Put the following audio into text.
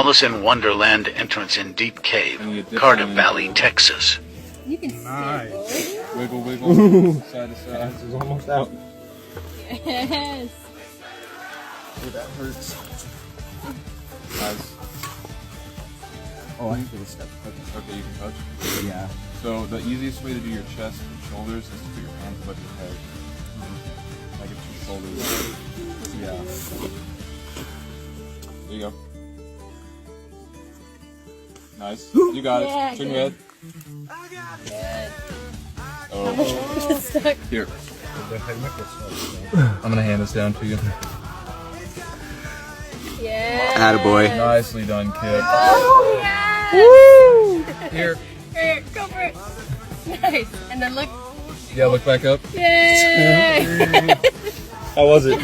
Alice in Wonderland entrance in Deep Cave, Cardiff Valley, Texas. You can Nice. Wiggle, wiggle. Side to side. This is almost out. Yes. Oh, that hurts. Nice. Oh, I can feel the step. Okay, you can touch. Yeah. So the easiest way to do your chest and shoulders is to put your hands above your head. Like it's your shoulders. Yeah. There you go. Nice. You got it. Yeah, Turn your head. Good. Oh. Stuck. Here. I'm gonna hand this down to you. Yeah. Attaboy. Nicely done, kid. Oh, yes. Woo! Here. Here, go for it. Nice. And then look. Yeah, look back up. Yay. How was it?